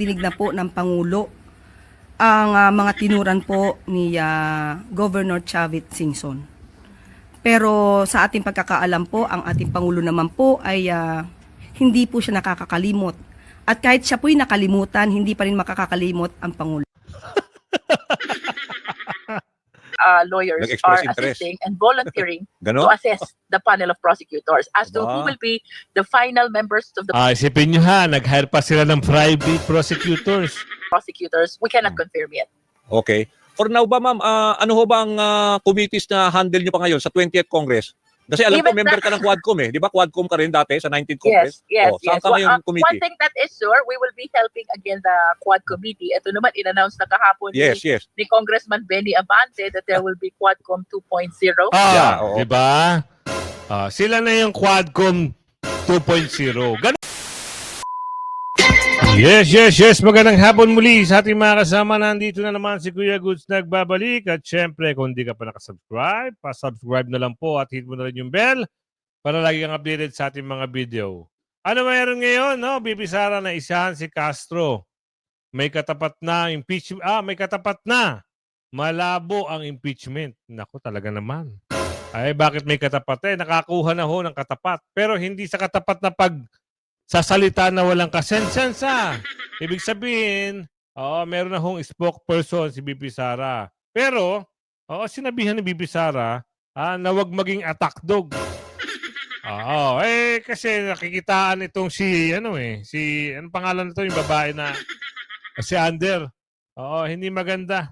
Dinig na po ng Pangulo ang mga tinuran po ni Governor Chavit Singson. Pero sa ating pagkakaalam po, ang ating Pangulo naman po ay hindi po siya nakakakalimot. At kahit siya po'y nakalimutan, hindi pa rin makakakalimot ang Pangulo. Lawyers Nag-express are interest. assisting and volunteering Ganon? to assess the panel of prosecutors as to who Aba. will be the final members of the Isipin nyo ha, nag-hire pa sila ng private prosecutors. prosecutors. We cannot confirm yet. Okay. For now ba, ma'am, ano ho ba ang committees na handle nyo pa ngayon sa 20th Congress? Kasi alam ko, Even member ka ng Quadcom eh. Di ba Quadcom ka rin dati sa 19th Congress? Yes, Saan yes. ka ngayon One committee? thing that is sure, we will be helping again the Quad Committee. Ito naman, in-announce na kahapon Yes, yes. ni Congressman Benny Abante that there will be Quadcom 2.0. Yeah, oo. Di ba? Sila na yung Quadcom 2.0. Ganun. Yes. Magandang hapon muli sa ating mga kasama. Nandito na naman si Kuya Goods nagbabalik. At syempre, kung di ka pa nakasubscribe, pa-subscribe na lang po at hit mo na rin yung bell para lagi kang updated sa ating mga video. Ano mayroon ngayon? No? BP Sara na isahan si Castro. May katapat na impeachment. May katapat na. Malabo ang impeachment. Naku, talaga naman. Ay, bakit may katapat? Nakakuha na ho ng katapat. Pero hindi sa katapat na sasalita na walang kasensensa. Ibig sabihin, meron na hong spokesperson si BP Sara. Pero, sinabihan ni BP Sara na wag maging attack dog. Kasi nakikitaan itong anong pangalan nito, yung babae na, si Ander. Hindi maganda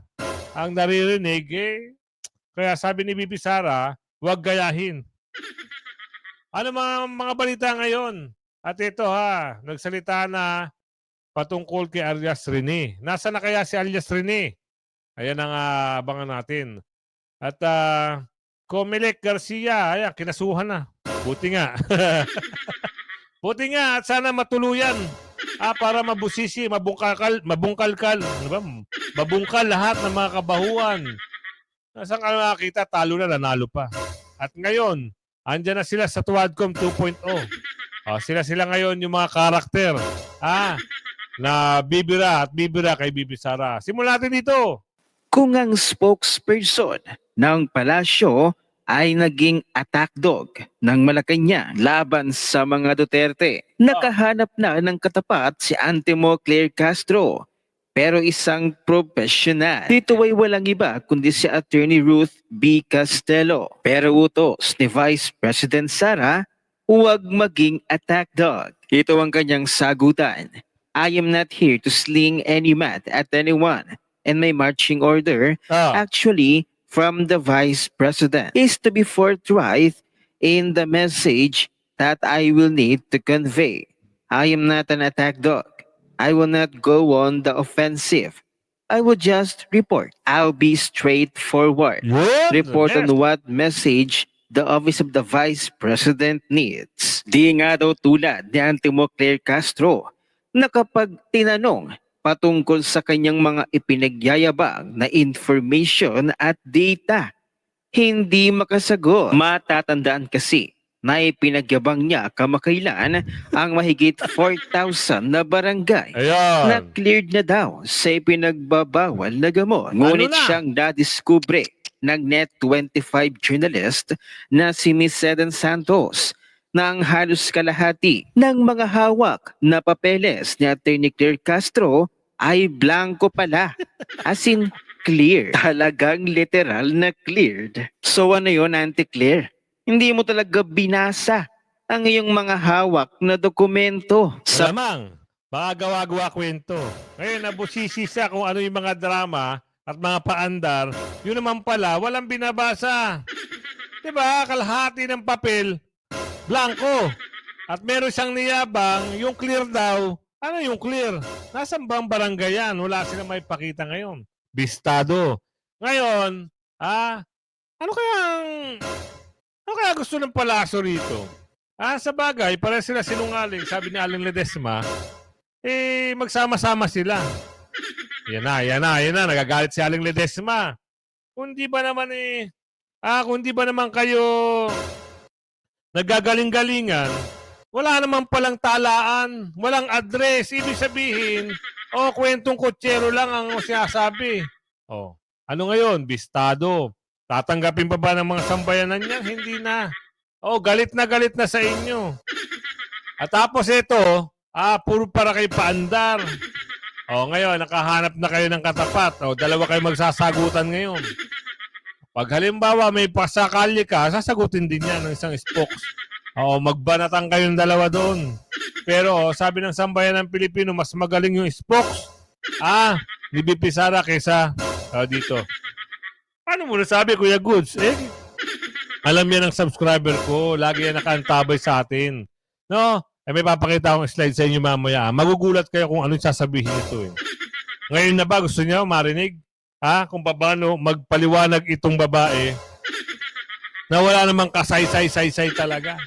ang naririnig. Kaya sabi ni BP Sara, wag gayahin. Ano mga balita ngayon? At ito nagsalita na patungkol kay Alias Rene. Nasaan na kaya si Alias Rene? Ayan ang abangan natin. At Comelec Garcia, ayan, kinasuhan na. Buti nga. Buti nga at sana matuluyan. Para mabusisi, mabungkalkal. Ano ba? Mabungkal lahat ng mga kabahuan. Nasaan ka nakakita? Talo na, nanalo pa. At ngayon, andyan na sila sa Quadcom 2.0. Sila ngayon yung mga karakter na bibira kay BP Sara. Simulan natin dito. Kung ang spokesperson ng palasyo ay naging attack dog ng Malacanang laban sa mga Duterte, nakahanap na ng katapat si Antimo Claire Castro, pero isang professional. Dito ay walang iba kundi si Attorney Ruth B. Castelo. Pero utos ni Vice President Sara, huwag maging attack dog. Ito ang kanyang sagutan. I am not here to sling any mat at anyone. And my marching order, actually, from the Vice President, is to be forthright in the message that I will need to convey. I am not an attack dog. I will not go on the offensive. I will just report. I'll be straightforward. Report on what message the Office of the Vice President needs. Di nga daw tulad ni Antimo Claire Castro na kapag tinanong patungkol sa kanyang mga ipinagyayabang na information at data, hindi makasagot. Matatandaan kasi na ipinagyabang niya kamakailan ang mahigit 4,000 na barangay na cleared na daw sa ipinagbabawal na gamot. Ngunit siyang nadiskubre ng Net25 journalist na si Miss Eden Santos na ang halos kalahati ng mga hawak na papeles ni Atty. Claire Castro ay blanco pala. As in, clear. Talagang literal na cleared. So ano yun, Auntie Claire? Hindi mo talaga binasa ang iyong mga hawak na dokumento. Malamang, mga gawa-gawa kwento. Ngayon, nabusisi siya kung ano yung mga drama at mga paandar, yun naman pala, walang binabasa. Diba? Kalahati ng papel, blanco. At meron siyang niyabang, yung clear daw. Ano yung clear? Nasaan ba ang barangay yan? Wala silang may pakita ngayon. Bistado. Ngayon, ano kaya gusto ng palasyo rito? Sa bagay, para sila sinungaling, sabi ni Aling Ledesma, magsama-sama sila. Yan na. Nagagalit si Aling Ledesma. Kung di ba naman kayo nagagaling-galingan, wala naman palang talaan, walang address. Ibig sabihin, kwentong kutsero lang ang sinasabi. Ano ngayon? Bistado. Tatanggapin pa ba ng mga sambayanan niya? Hindi na. Galit na sa inyo. At tapos ito, puro para kay paandar. Ngayon, nakahanap na kayo ng katapat. Dalawa kayo magsasagutan ngayon. Pag halimbawa may pasakali ka, sasagutin din yan ng isang spokes. Magbanatan kayong dalawa doon. Pero sabi ng sambayan ng Pilipino, mas magaling yung spokes. Ni BP Sara kaysa dito. Paano mo nasabi, Kuya Goods? Alam yan ng subscriber ko. Lagi yan nakaantabay sa atin. No? May papakita akong slide sa inyo mamaya. Magugulat kayo kung anong sasabihin ito. Ngayon na ba gusto niyo marinig? Kung paano magpaliwanag itong babae na wala namang kasay-say-say-say talaga.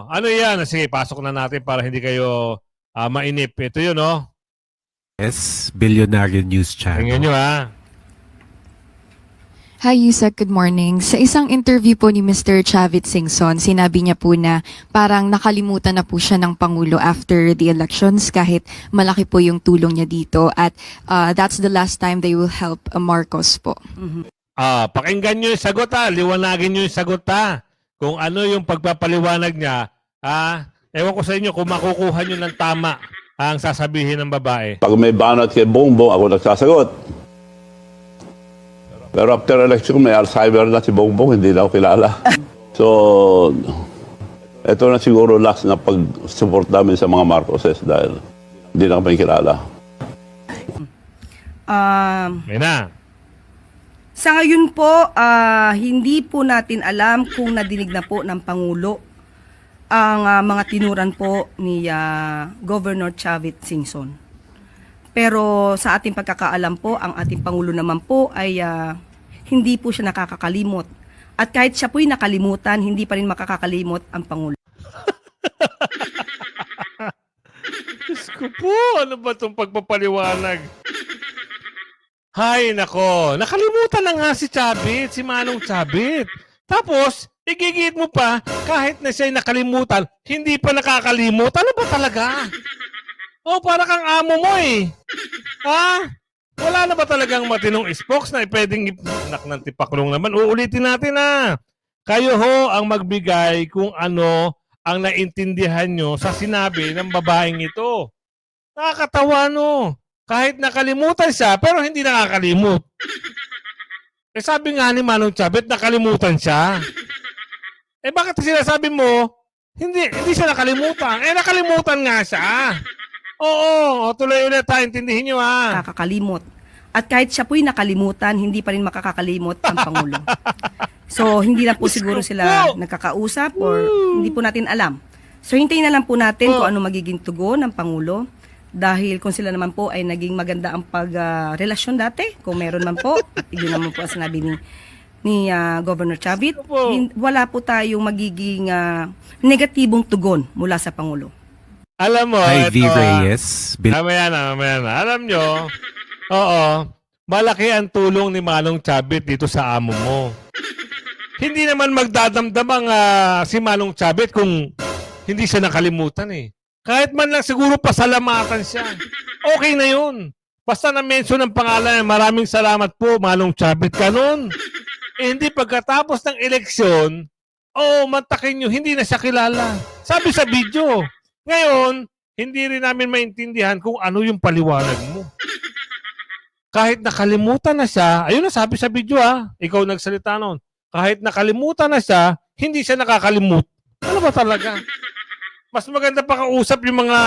Ano yan? Sige, pasok na natin para hindi kayo mainip. Ito yun, Yes, Billionaire News Channel. Tingnan nyo, Hi, Yusek. Good morning. Sa isang interview po ni Mr. Chavit Singson, sinabi niya po na parang nakalimutan na po siya ng Pangulo after the elections kahit malaki po yung tulong niya dito at that's the last time they will help Marcos po. Pakinggan nyo yung sagot, liwanagin nyo yung sagot, kung ano yung pagpapaliwanag niya, ewan ko sa inyo kung makukuha nyo ng tama ang sasabihin ng babae. Pag may banat kay Bongbong, ako nagsasagot. Pero after election, may Alzheimer na si Bongbong, hindi na ako kilala. So, ito na siguro last na pag-support namin sa mga Marcoses dahil hindi na kami kilala. May na. Sa ngayon po, hindi po natin alam kung nadinig na po ng Pangulo ang mga tinuran po ni Governor Chavit Singson. Pero sa ating pagkakaalam po, ang ating Pangulo naman po ay hindi po siya nakakakalimot. At kahit siya po'y nakalimutan, hindi pa rin makakakalimot ang Pangulo. Diyos ko po, ano ba itong pagpapaliwanag? Hay, nako. Nakalimutan na nga si Chavit, si Manong Chavit. Tapos, igigit mo pa, kahit na siya'y nakalimutan, hindi pa nakakalimot. Ano ba talaga? Para kang amo mo Wala na ba talagang matinong spokes na pwedeng nak ng tipaklong naman? Uulitin natin Kayo ho ang magbigay kung ano ang naintindihan nyo sa sinabi ng babaeng ito. Nakakatawa, no? Kahit nakalimutan siya, pero hindi nakakalimot. Sabi nga ni Manong Chavit, nakalimutan siya. Bakit sinasabi mo, hindi siya nakalimutan? Nakalimutan nga siya. Oo, tuloy ulit intindihin nyo Nakakalimot. At kahit siya po'y nakalimutan, hindi pa rin makakakalimot ang Pangulo. So, hindi lang po siguro sila nagkakausap or hindi po natin alam. So, hintayin na lang po natin kung ano magiging tugon ng Pangulo. Dahil kung sila naman po ay naging maganda ang pagrelasyon dati, kung meron man po, at yun naman po ang sinabi ni Governor Chavit, wala po tayong magiging negatibong tugon mula sa Pangulo. Alam mo, Hi, V. ito, Reyes. mamaya na. Alam nyo, malaki ang tulong ni Manong Chavit dito sa amo mo. Hindi naman magdadamdam ang si Manong Chavit kung hindi siya nakalimutan Kahit man lang siguro pasalamatan siya. Okay na yun. Basta na-mention ng pangalan, maraming salamat po, Manong Chavit. Ganon. Hindi pagkatapos ng eleksyon, mantakin nyo, hindi na siya kilala. Sabi sa video. Ngayon, hindi rin namin maintindihan kung ano yung paliwanag mo. Kahit nakalimutan na siya, ayun na sabi sa video ikaw nagsalita nun. Kahit nakalimutan na siya, hindi siya nakakalimut. Ano ba talaga? Mas maganda pa kausap yung mga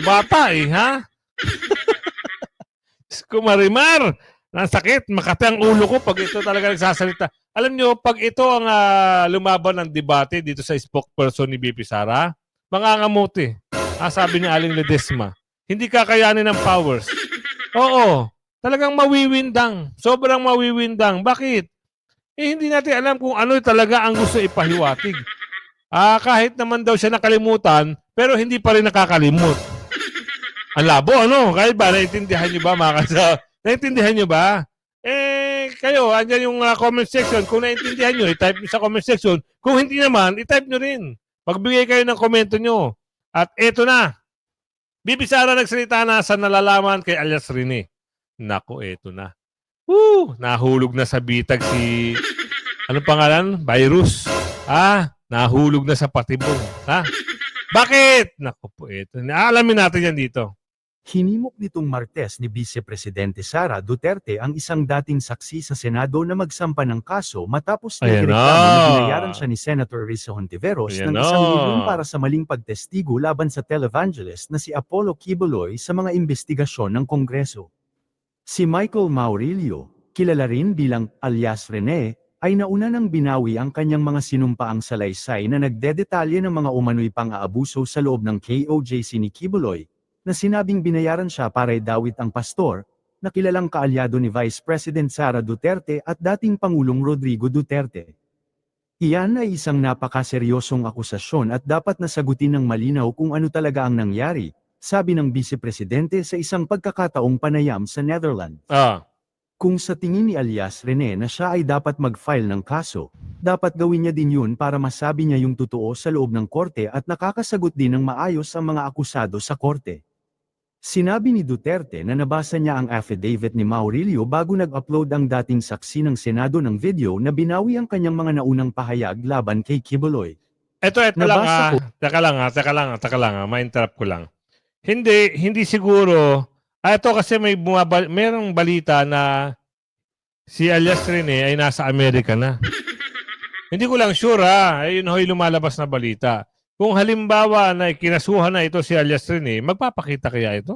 bata Marimar, nasakit, makati ang ulo ko pag ito talaga nagsasalita. Alam nyo, pag ito ang lumaban ng debate dito sa spokesperson ni BP Sara, mangangamuti. Sabi ni Aling Ledesma, hindi kakayanin ng powers. Oo, talagang mawiwindang. Sobrang mawiwindang. Bakit? Hindi natin alam kung ano talaga ang gusto ipahiwatig. Kahit naman daw siya nakalimutan, pero hindi pa rin nakakalimot. Ang labo, Kahit ba, naintindihan nyo ba, mga kasa? Naintindihan nyo ba? Kayo, andyan yung comment section. Kung naintindihan nyo, i-type nyo sa comment section. Kung hindi naman, i-type nyo rin. Pagbigay kayo ng komento nyo. At eto na. Bibi Sara nagsalita na sa nalalaman kay alias Rene. Nako, eto na. Woo! Nahulog na sa bitag si... Ano pangalan? Virus. Nahulog na sa patibong. Bakit? Nako po, eto. Alamin natin yan dito. Hinimok nitong Martes ni Vice Presidente Sara Duterte ang isang dating saksi sa Senado na magsampa ng kaso matapos na Ayan ireklamo na. na binayaran siya ni Senator Risa Hontiveros Ayan ng na. 1 milyon para sa maling pagtestigo laban sa televangelist na si Apollo Kibuloy sa mga investigasyon ng Kongreso. Si Michael Maurilio, kilala rin bilang alias Rene, ay nauna nang binawi ang kanyang mga sinumpaang salaysay na nagdedetalye ng mga umano'y pang-aabuso sa loob ng KOJC ni Kibuloy, na sinabing binayaran siya para idawit ang pastor, na kilalang kaalyado ni Vice President Sara Duterte at dating Pangulong Rodrigo Duterte. Iyan ay isang napakaseryosong akusasyon at dapat nasagutin ng malinaw kung ano talaga ang nangyari, sabi ng Vice Presidente sa isang pagkakataong panayam sa Netherlands. Kung sa tingin ni alias Rene na siya ay dapat mag-file ng kaso, dapat gawin niya din yun para masabi niya yung totoo sa loob ng korte at nakakasagot din ng maayos ang mga akusado sa korte. Sinabi ni Duterte na nabasa niya ang affidavit ni Maurilio bago nag-upload ang dating saksi ng Senado ng video na binawi ang kanyang mga naunang pahayag laban kay Kibuloy. Ito Nabasa ko. Teka lang, ma-interrupt ko lang. Hindi siguro. Ito kasi merong balita na si alias Rene ay nasa Amerika na. Hindi ko lang sure ayun ho'y lumalabas na balita. Kung halimbawa na ikinasuhan na ito si alias Rene, magpapakita kaya ito?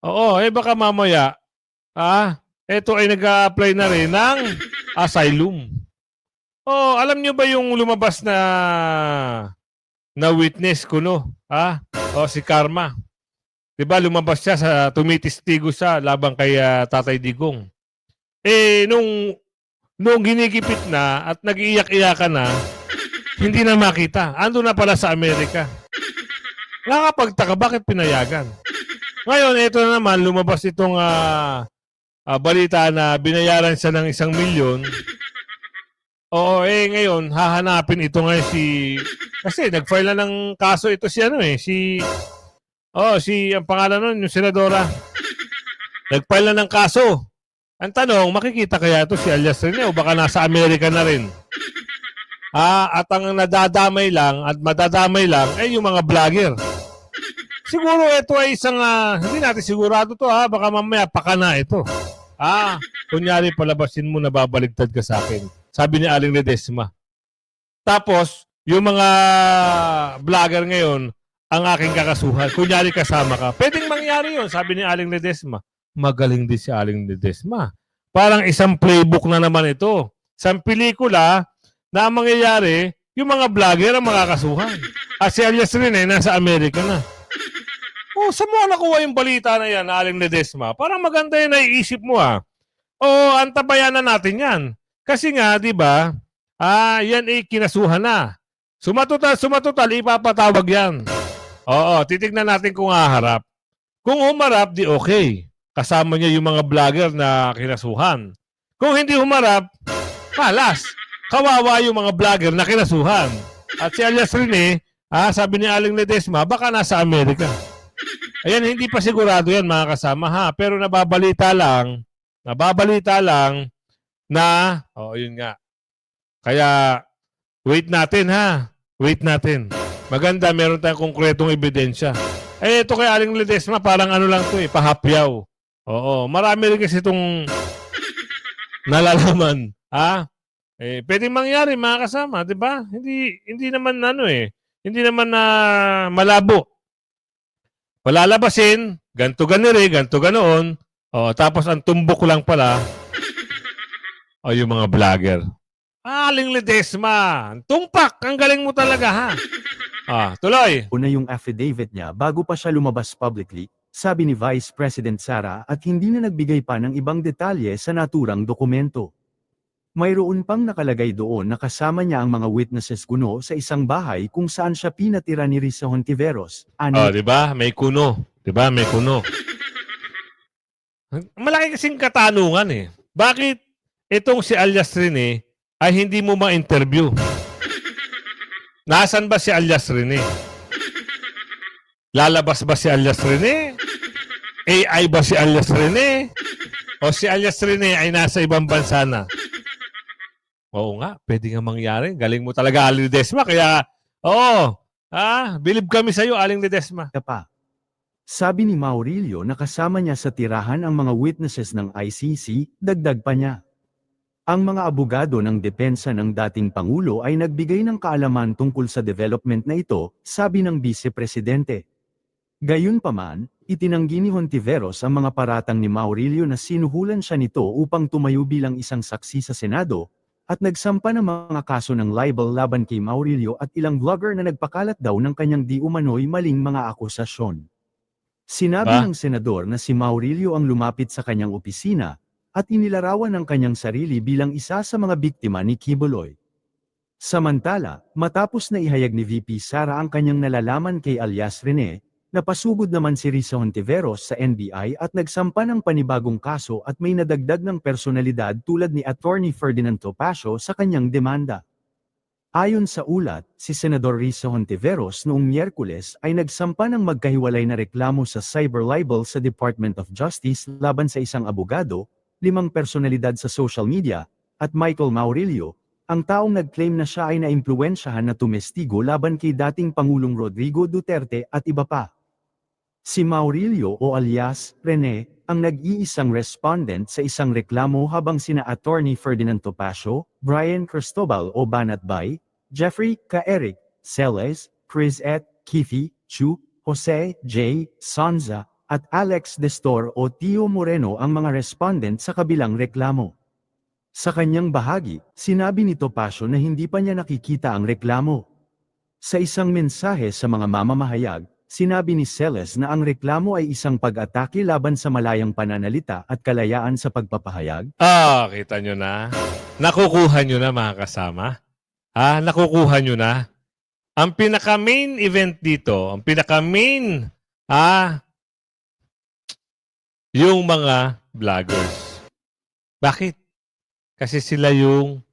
Oo, baka mamaya, ito ay nag-a-apply na rin ng asylum. Alam nyo ba yung lumabas na witness ko, no? Si Karma. Diba, lumabas siya sa tumitistigo siya labang kay Tatay Digong. Nung ginigipit na at nag-iiyak-iyakan na, hindi na makita. Ando na pala sa Amerika. Nakapagtaka, bakit pinayagan? Ngayon, ito na naman, lumabas itong balita na binayaran siya ng 1 milyon. Ngayon, hahanapin ito ngayon kasi nag-file na ng kaso ito ang pangalan nun, yung senadora. Nag-file na ng kaso. Ang tanong, makikita kaya ito si alias Rene o baka nasa Amerika na rin? At ang nadadamay lang at madadamay lang ay yung mga vlogger. Siguro ito ay isang, hindi natin sigurado to baka mamaya pakana ito. Kunyari palabasin mo na babaligtad ka sa akin. Sabi ni Aling Ledesma. Tapos, yung mga vlogger ngayon, ang aking kakasuhan. Kunyari kasama ka. Pwedeng mangyari yun, sabi ni Aling Ledesma. Magaling din si Aling Ledesma. Parang isang playbook na naman ito. Isang pelikula na ang mangyayari, yung mga vlogger ang makakasuhan. At si alias Rene nasa Amerika na. Saan mo nakuha yung balita na yan, Aling Ledesma? Parang maganda yung naiisip mo antabayan na natin yan. Kasi nga, di ba, yan ay kinasuhan na. Sumatotal, ipapatawag yan. Titignan natin kung haharap. Kung humarap, di okay. Kasama niya yung mga vlogger na kinasuhan. Kung hindi humarap, malas. Kawawa yung mga vlogger na kinasuhan. At si alias Rene, sabi ni Aling Ledesma, baka nasa Amerika. Ayan, hindi pa sigurado yan mga kasama Pero nababalita lang na, yun nga. Kaya, wait natin Wait natin. Maganda, meron tayong konkretong ebidensya. Ito kay Aling Ledesma, parang ano lang to pahapyaw. Marami rin kasi itong nalalaman. Pwedeng mangyari mga kasama, di ba? Hindi naman hindi naman malabo. Palalabasin, ganto ganire, ganto ganoon. Tapos ang tumbok lang pala yung mga vlogger. Aling Ledesma, tumpak, ang galing mo talaga tuloy. Una yung affidavit niya bago pa siya lumabas publicly, sabi ni Vice President Sara at hindi na nagbigay pa ng ibang detalye sa naturang dokumento. Mayroon pang nakalagay doon na kasama niya ang mga witnesses kuno sa isang bahay kung saan siya pinatira ni Risa Hontiveros. Di ba? May kuno. Di ba? May kuno. Malaki kasing katanungan Bakit itong si alias Rene ay hindi mo ma-interview? Nasaan ba si alias Rene? Lalabas ba si alias Rene? AI ba si alias Rene? O si alias Rene ay nasa ibang bansa na? Oo nga, pwede nga mangyari. Galing mo talaga, Aling Ledesma. Kaya, oo, believe kami sa'yo, Aling Ledesma. pa. Sabi ni Maurilio na kasama niya sa tirahan ang mga witnesses ng ICC, dagdag pa niya. Ang mga abogado ng depensa ng dating Pangulo ay nagbigay ng kaalaman tungkol sa development na ito, sabi ng Vice Presidente. Gayunpaman, itinanggi ni Hontiveros ang mga paratang ni Maurilio na sinuhulan siya nito upang tumayo bilang isang saksi sa Senado, at nagsampa ng mga kaso ng libel laban kay Maurilio at ilang vlogger na nagpakalat daw ng kanyang di umano'y maling mga akusasyon. Sinabi ng senador na si Maurilio ang lumapit sa kanyang opisina, at inilarawan ng kanyang sarili bilang isa sa mga biktima ni Kibuloy. Samantala, matapos na ihayag ni VP Sara ang kanyang nalalaman kay alias Rene, napasugod naman si Risa Hontiveros sa NBI at nagsampa ng panibagong kaso at may nadagdag ng personalidad tulad ni Attorney Ferdinand Topacio sa kanyang demanda. Ayon sa ulat, si Senador Risa Hontiveros noong Miyerkules ay nagsampa ng magkahiwalay na reklamo sa cyber libel sa Department of Justice laban sa isang abogado, 5 personalidad sa social media, at Michael Maurilio, ang taong nag-claim na siya ay naimpluwensyahan na tumestigo laban kay dating Pangulong Rodrigo Duterte at iba pa. Si Maurilio o alias Rene ang nag-iisang respondent sa isang reklamo habang sina Attorney Ferdinand Topacio, Brian Cristobal o Banatbay, Jeffrey Eric Celes, Chris Kifi, Chu, Jose J. Sonza, at Alex Destor o Tio Moreno ang mga respondent sa kabilang reklamo. Sa kanyang bahagi, sinabi ni Topacio na hindi pa niya nakikita ang reklamo. Sa isang mensahe sa mga mamamahayag, sinabi ni Celes na ang reklamo ay isang pag-atake laban sa malayang pananalita at kalayaan sa pagpapahayag. Kita nyo na. Nakukuha nyo na mga kasama. Nakukuha nyo na. Ang pinaka-main event dito, ang pinaka-main, yung mga vloggers. Bakit? Kasi sila yung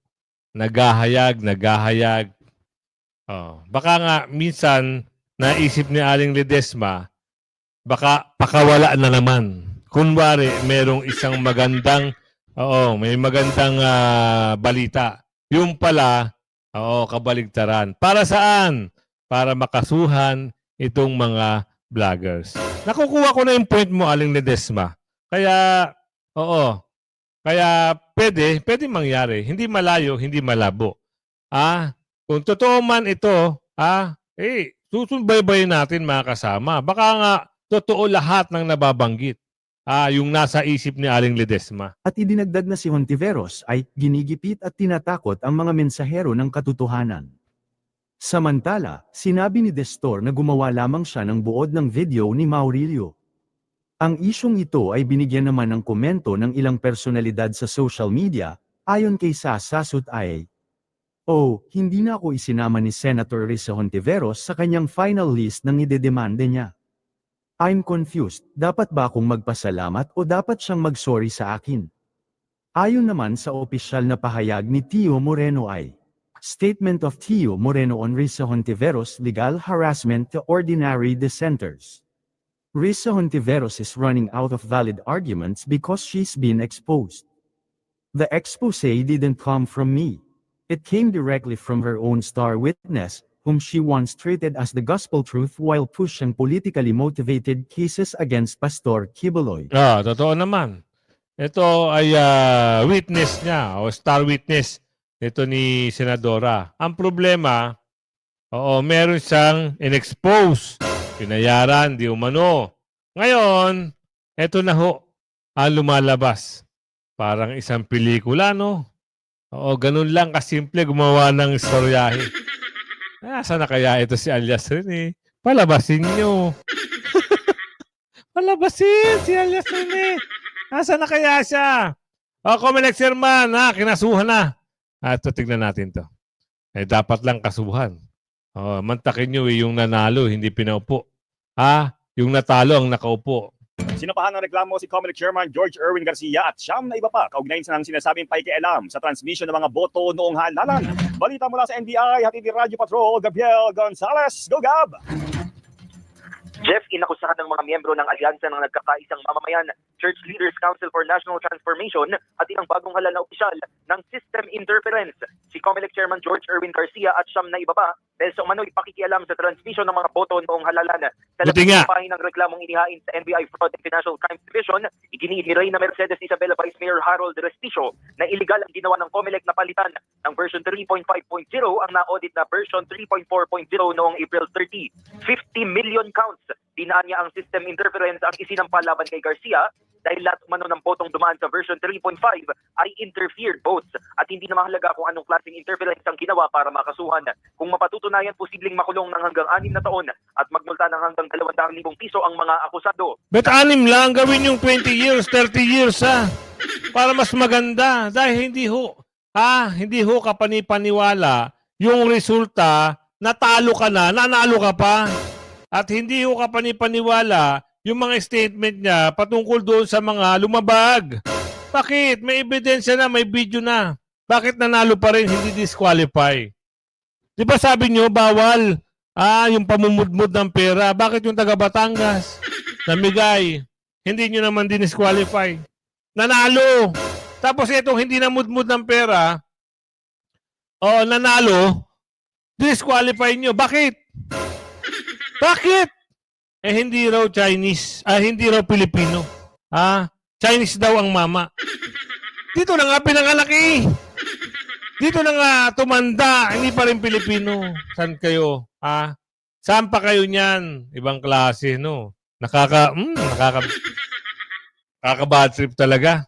naghahayag. Baka nga minsan naisip ni Aling Ledesma, baka pakawala na naman. Kunwari, merong isang magandang, may magandang balita. Yung pala, kabaligtaran. Para saan? Para makasuhan itong mga vloggers. Nakukuha ko na yung point mo, Aling Ledesma. Kaya, kaya pwede mangyari. Hindi malayo, hindi malabo. Kung totoo man ito, susunbaybayin natin mga kasama. Baka nga, totoo lahat ng nababanggit. Yung nasa isip ni Aling Ledesma. At idinagdag na si Hontiveros ay ginigipit at tinatakot ang mga mensahero ng katotohanan. Samantala, sinabi ni Destor na gumawa lamang siya ng buod ng video ni Maurilio. Ang isyong ito ay binigyan naman ng komento ng ilang personalidad sa social media, ayon kay Sasasut ay, hindi na ako isinama ni Senator Risa Hontiveros sa kanyang final list ng idedemande niya. I'm confused, dapat ba akong magpasalamat o dapat siyang mag-sorry sa akin? Ayon naman sa opisyal na pahayag ni Tio Moreno ay, Statement of Tio Moreno on Risa Hontiveros' legal harassment to ordinary dissenters. Risa Hontiveros is running out of valid arguments because she's been exposed. The expose didn't come from me. It came directly from her own star witness, whom she once treated as the gospel truth while pushing politically motivated cases against Pastor Kibuloy. Totoo naman. Ito ay witness niya o star witness ito ni Senadora. Ang problema, meron siyang in-expose, pinayaran, di umano. Ngayon, ito na ho ang lumalabas. Parang isang pelikula, no? Ganun lang kasimple gumawa ng istoryahe. Saan na kaya ito si alias Rene? Palabasin nyo. Palabasin si alias Rene. Saan na kaya siya? Comelec Chairman, kinasuhan na. Ito, tignan natin to. Dapat lang kasuhan. Mantakin nyo yung nanalo, hindi pinaupo. Yung natalo ang nakaupo. Sinampahan ng reklamo si Comelec Chairman George Erwin Garcia at siyam na iba pa kaugnay sa sinasabing paikialam sa transmission ng mga boto noong halalan. Balita mula sa NBI, hatid ni Radyo Patrol, Gabriel Gonzalez. Go Gab! Jeff, inakusahan ng mga miyembro ng alyansa ng nagkakaisang mamamayan, Church Leaders Council for National Transformation at ilang bagong halal na opisyal ng system interference. Si COMELEC Chairman George Erwin Garcia at siyam na iba pa dahil sa umano'y pakikialam sa transmission ng mga boto noong halalan. Sa Buti nga. labing ng reklamong inihain sa NBI Fraud and Financial Crimes Division, iginiit ni Reyna Mercedes Isabela Vice Mayor Harold Respicio na iligal ang ginawa ng COMELEC na palitan ng version 3.5.0 ang na-audit na version 3.4.0 noong April 30. 50 million counts. Dinaan niya ang system interference ang isinampa laban kay Garcia dahil lahat umano ng botong dumaan sa version 3.5 ay interfered votes at hindi na mahalaga kung anong klaseng interference ang ginawa para makasuhan. Kung mapatutunayan, posibleng makulong ng hanggang 6 na taon at magmulta ng hanggang 200,000 piso ang mga akusado. Bet 6 lang, gawin yung 20 years, 30 years ha. Para mas maganda. Dahil hindi ho kapanipaniwala yung resulta, natalo ka na, nanalo ka pa. At hindi ho kapanipaniwala yung mga statement niya patungkol doon sa mga lumabag. Bakit? May ebidensya na, may video na. Bakit nanalo pa rin, hindi disqualify? Di ba sabi nyo, bawal yung pamumudmud ng pera? Bakit yung taga Batangas namigay? Hindi nyo naman dinisqualify. Nanalo. Tapos itong hindi namudmud ng pera, nanalo, disqualify nyo. Bakit? Bakit? Hindi raw Chinese, hindi raw Pilipino. Chinese daw ang mama. Dito na nga pinanganak eh. Dito na nga tumanda, hindi pa rin Pilipino. Saan kayo? Saan pa kayo niyan? Ibang klase, no? Nakaka-bad trip talaga.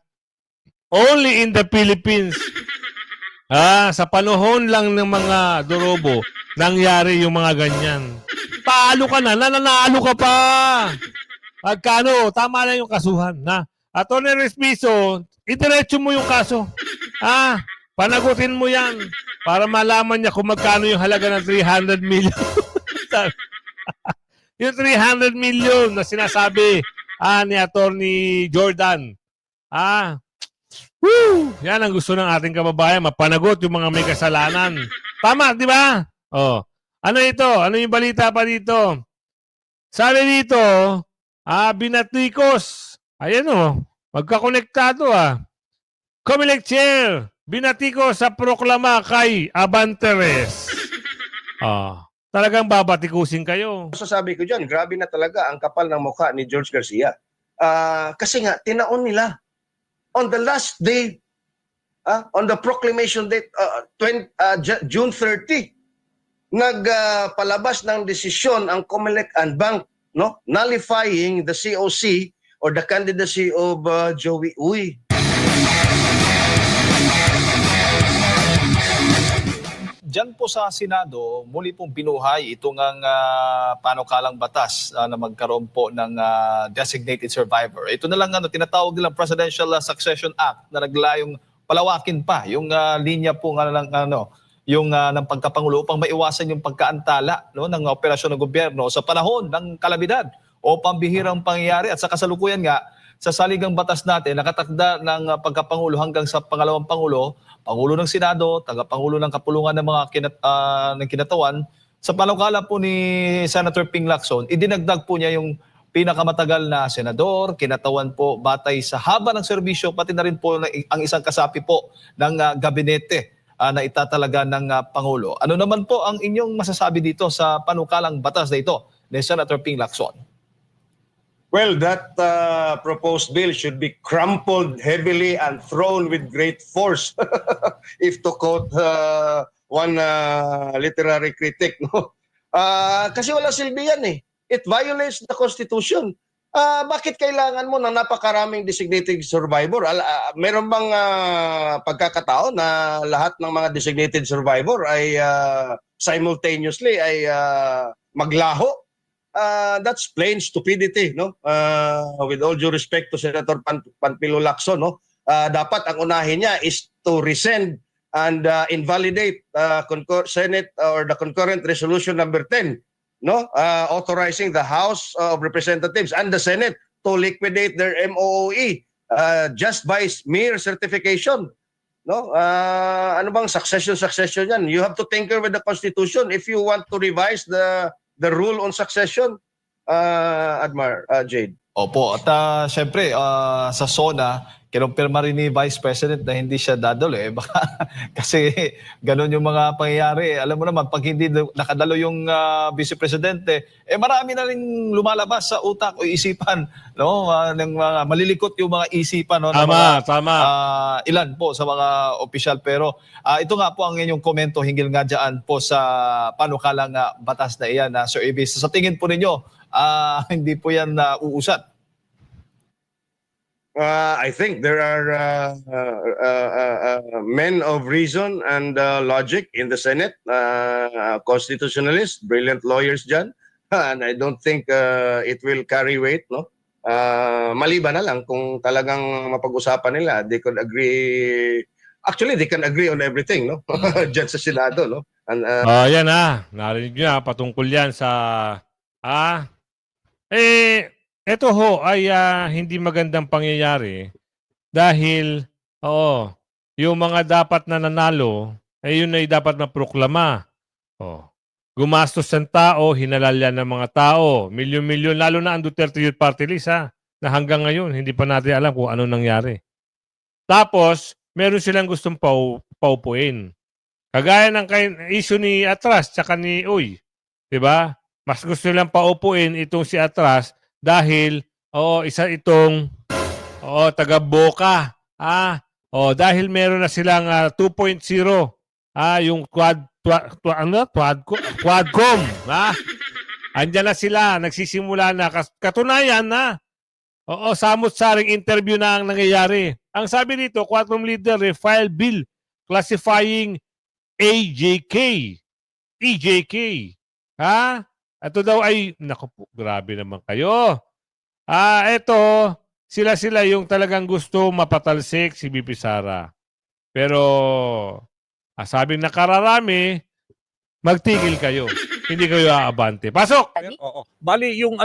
Only in the Philippines. Sa panahon lang ng mga Dorobo, nangyari yung mga ganyan. Paalo ka na, nananalo ka pa. Pagkano, tama na yung kasuhan. Attorney Respicio, itiretso mo yung kaso. Panagutin mo yan para malaman niya kung magkano yung halaga ng 300 million. Yung 300 million na sinasabi ni Attorney Jordan. Yan ang gusto ng ating kababayan, mapanagot yung mga may kasalanan. Tama, di ba? Ano ito? Ano yung balita pa dito? Sabi dito, binatikos. Ayan magkakonektado COMELEC Chair, binatikos sa proklama kay Abanteres. Talagang babatikusin kayo. Sasabi ko dyan, grabe na talaga ang kapal ng mukha ni George Garcia. Kasi nga, tinaon nila. On the last day, on the proclamation date, June 30, nagpalabas ng desisyon ang COMELEC and Bank, nullifying the COC or the candidacy of Joey Uy. Diyan po sa Senado, muli pong binuhay itong ang panukalang batas na magkaroon po ng designated survivor. Ito na lang tinatawag nilang Presidential Succession Act na naglayong palawakin pa yung linya po ng pagkapangulo upang maiwasan yung pagkaantala ng operasyon ng gobyerno sa panahon ng kalamidad o pambihirang pangyayari. At sa kasalukuyan nga, sa saligang batas natin, nakatakda ng pagkapangulo hanggang sa pangalawang pangulo, pangulo ng Senado, tagapangulo ng kapulungan ng mga ng kinatawan. Sa panukala po ni Senator Ping Lacson, idinagdag po niya yung pinakamatagal na senador, kinatawan po batay sa haba ng serbisyo, pati na rin po ang isang kasapi po ng gabinete na itatalaga ng Pangulo. Ano naman po ang inyong masasabi dito sa panukalang batas na ito ni Senator Ping Lacson? Well, that proposed bill should be crumpled heavily and thrown with great force, if to quote one literary critic. Kasi wala silbi yan eh. It violates the Constitution. Bakit kailangan mo ng napakaraming designated survivor? Meron bang pagkakataon na lahat ng mga designated survivor ay simultaneously ay maglaho? That's plain stupidity, no? With all due respect to Senator Panfilo Lacson, no? Dapat ang unahin niya is to rescind and invalidate Senate or the concurrent resolution number 10, no? Authorizing the House of Representatives and the Senate to liquidate their MOOE just by mere certification, no? Ano bang succession yan? You have to tinker with the Constitution if you want to revise the rule on succession. Jade. Opo, at syempre sa SONA, kinumpirma rin ni Vice President na hindi siya dadalo eh. Baka, kasi ganun yung mga pangyayari. Alam mo naman, pag hindi nakadalo yung Vice Presidente, marami na rin lumalabas sa utak o isipan, no? Ng mga malilikot yung mga isipan, no? ng mga, Tama. ilan po sa mga opisyal. Pero ito nga po ang inyong komento hinggil nga dyan po sa panukalang batas na iyan, Sir Ibis. Sa tingin po ninyo, hindi po yan uusad. I think there are men of reason and logic in the Senate, constitutionalists, brilliant lawyers dyan, and I don't think it will carry weight, no? Maliban na lang kung talagang mapag-usapan nila, they could agree. Actually, they can agree on everything, no? Dyan sa Senado, no? And, Yan narinig nyo patungkol yan sa ito ho ay hindi magandang pangyayari dahil yung mga dapat na nanalo yun ay dapat maproklama. Gumastos ng tao, hinalal yan ng mga tao, milyon-milyon, lalo na ang Duterte Youth Party List na hanggang ngayon hindi pa natin alam kung ano nangyari. Tapos meron silang gustong paupuin. Kagaya ng issue ni Atras tsaka ni Uy, 'di ba? Mas gusto nilang paupuin itong si Atras dahil isa itong taga Boca. Dahil meron na silang 2.0 yung Quadcom. Andiyan na sila, nagsisimula na. Katunayan na. Samot-saring interview na ang nangyayari. Ang sabi dito, Quadcom leader refile bill classifying EJK. Ito daw ay, naku po, grabe naman kayo. Ito, sila yung talagang gusto mapatalsik si BP Sara. Pero, sabing nakararami, magtigil kayo. Hindi kayo aabante. Pasok! Bali, yung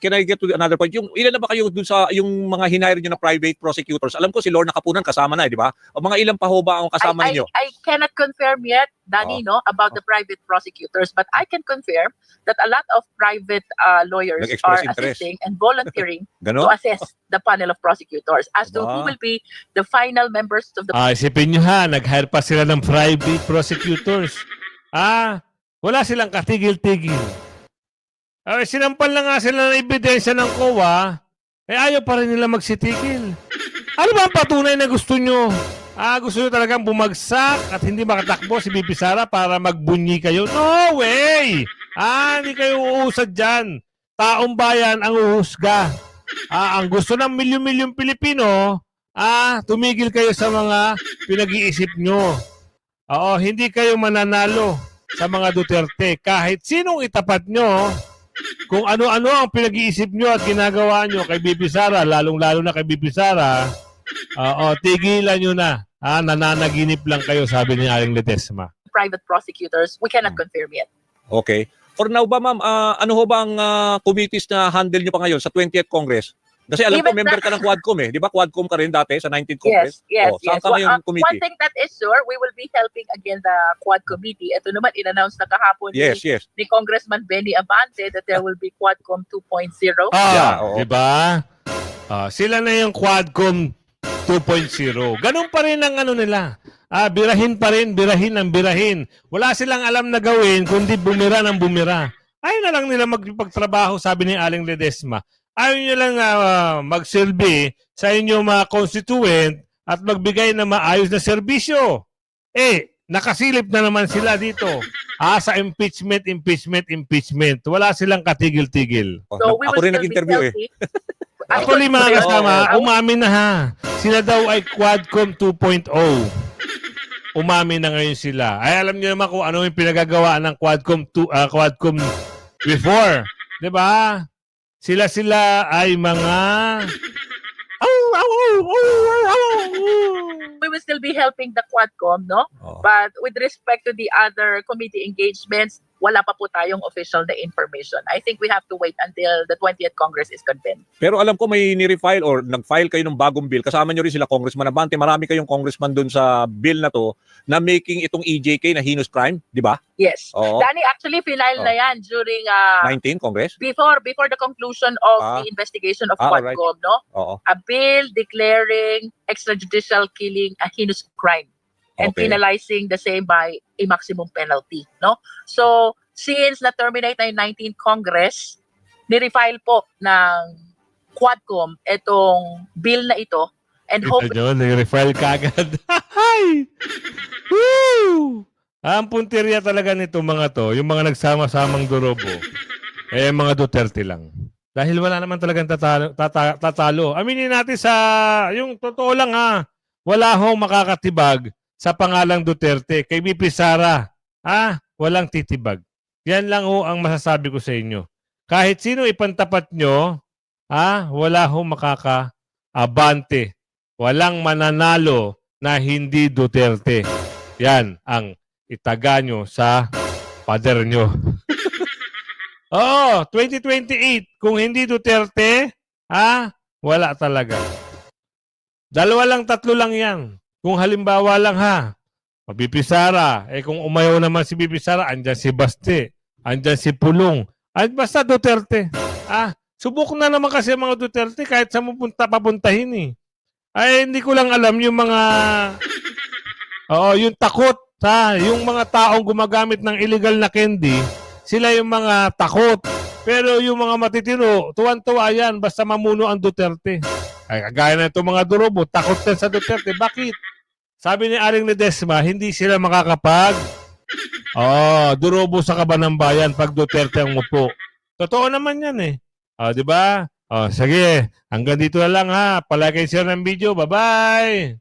can I get to another point? Yung ilan na ba kayo dun sa yung mga hinire nyo na private prosecutors? Alam ko si Lorna Kapunan kasama na, di ba? O mga ilan pa ho ba ang kasama ninyo? I cannot confirm yet, Danny, about the private prosecutors, but I can confirm that a lot of private lawyers are Nag-express interest. assisting and volunteering to Ganon? assess the panel of prosecutors as to who will be the final members of the Isipin nyo nag-hire pa sila ng private prosecutors. Wala silang katigil-tigil. Sinampal na nga sila ng ebidensya ng COA, ayaw pa rin nila magsitigil. Ano ba ang patunay na gusto nyo? Gusto nyo talagang bumagsak at hindi makatakbo si BP Sara para magbunyi kayo? No way! Hindi kayo uusad dyan. Taong bayan ang uhusga. Ang gusto ng milyon-milyong Pilipino, tumigil kayo sa mga pinag-iisip nyo. Hindi kayo mananalo sa mga Duterte. Kahit sinong itapat nyo, kung ano-ano ang pinag-iisip nyo at ginagawa nyo kay BP Sara, lalong-lalo na kay BP Sara, tigilan nyo na. Nananaginip lang kayo, sabi ni Aling Ledesma. private prosecutors. We cannot confirm yet. Okay. For now ba, ma'am, ano ho ba ang committees na handle nyo pa ngayon sa 20th Congress? Kasi alam ko, Even member ka ng Quadcom Di ba? Quadcom ka rin dati sa 19th Congress? Yes. Saan ka ngayon One committee? thing that is sure, we will be helping again the Quad Committee. Ito naman, in-announce na kahapon Yes. ni Congressman Benny Abante that there will be Quadcom 2.0. Di ba? Sila na yung Quadcom 2.0. Ganun pa rin ang ano nila. Birahin pa rin, birahin ang birahin. Wala silang alam na gawin kundi bumira ng bumira. Ayaw na lang nila magpagtrabaho, sabi ni Aling Ledesma. Ayaw nyo lang magsilbi sa inyong mga constituent at magbigay ng maayos na serbisyo. Nakasilip na naman sila dito. Sa impeachment. Wala silang katigil-tigil. So we will Ako rin still be nag-interview healthy. Actually, mga kasama, umamin na Sila daw ay Quadcom 2.0. Umamin na ngayon sila. Ay, alam niyo naman kung ano yung pinagagawaan ng Quadcom before. Diba? Sila ay mga... We will still be helping the Quadcom, no? But with respect to the other committee engagements, wala pa po tayong official na information. I think we have to wait until the 20th Congress is convened. Pero alam ko may ni-refile or nag-file kayo ng bagong bill. Kasama nyo rin sila Congressman Abante. Marami kayong congressman dun sa bill na to na making itong EJK na heinous crime, di ba? Yes. Oo. Danny, actually, final na yan during 19 Congress? before the conclusion of the investigation of alright. Quadcom, no? Oo. A bill declaring extrajudicial killing a heinous crime and Okay. penalizing the same by a maximum penalty, no? So, since na-terminate na yung 19th Congress, nirefile po ng Quadcom itong bill na ito and hope Ito nyo, nag-refile ka agad. Hay! Woo! Ang punteriya talaga nito mga to, yung mga nagsama-samang durobo, mga Duterte lang. Dahil wala naman talagang tatalo. Aminin natin sa, yung totoo lang ha, wala hong makakatibag sa pangalang Duterte. Kay BP Sara, walang titibag. Yan lang ho ang masasabi ko sa inyo. Kahit sino ipantapat nyo, wala hong makakaabante. Walang mananalo na hindi Duterte. Yan ang itaga nyo sa pader nyo. Oo, 2028. Kung hindi Duterte, wala talaga. 2 lang, 3 lang yan. Kung halimbawa lang BP Sara, kung umayaw naman si BP Sara, andyan si Baste, andyan si Pulong, basta Duterte. Subok na naman kasi mga Duterte kahit sa papuntahin eh. Hindi ko lang alam yung mga yung takot yung mga taong gumagamit ng illegal na candy, sila yung mga takot. Pero yung mga matitino, tuwan-tuwa yan basta mamuno ang Duterte. Kagaya na itong mga durobo, takot na sa Duterte. Bakit? Sabi ni Aling Ledesma, hindi sila makakapag durobo sa kaban ng bayan pag Duterte ang mupo. Totoo naman yan eh. Di ba? Sige, hanggang dito na lang ha. Palagay share ng video. Bye-bye!